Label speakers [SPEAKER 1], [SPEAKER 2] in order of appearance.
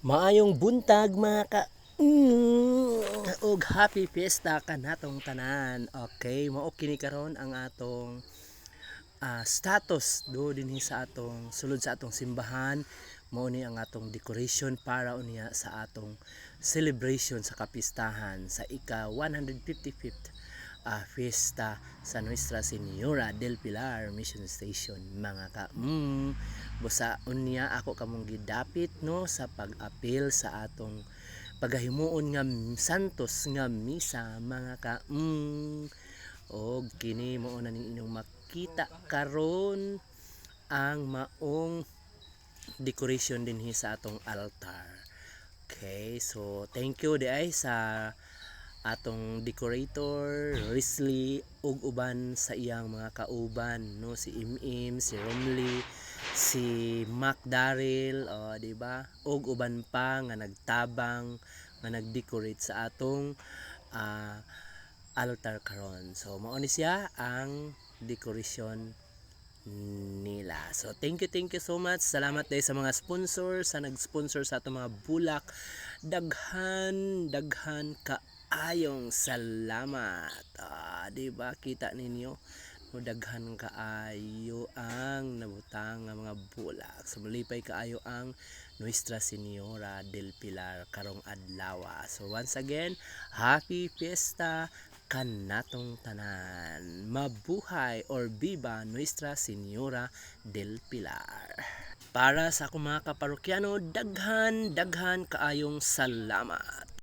[SPEAKER 1] Maayong buntag mga ka og happy fiesta ka natong tanan. Okay, mao kini karon ang atong status do dinhi sa atong sulod sa atong simbahan. Mao ni ang atong decoration para unya sa atong celebration sa kapistahan sa ika 155th fiesta sa Nuestra Señora del Pilar Mission Station mga ka. Busa unya ako kamong gidapit no sa pag-apil sa atong pagahimuon nga santos nga misa mga ka. Og kini mao na ning inyong makita karon ang maong decoration dinhi sa atong altar. Okay, so thank you di ay sa atong decorator Risley ug uban sa iyang mga kauban no, si Imim, si Romley, si Mac Daryl, di ba? Ug uban pa nga nagtabang nga nag-decorate sa atong altar karon. So mao ni siya ang decoration nila. So thank you so much. Salamat dahil sa mga sponsor sa nag-sponsor sa atong mga bulak. Daghan kaayong salamat. Di ba kita ninyo? Daghan kaayo ang nabutang nga mga bulak. So malipay kaayo ang Nuestra Señora del Pilar karong adlaw. So once again, happy fiesta kanatong tanan. Mabuhay or viva Nuestra Señora del Pilar. Para sa akong mga kaparokyano, daghan kaayong salamat.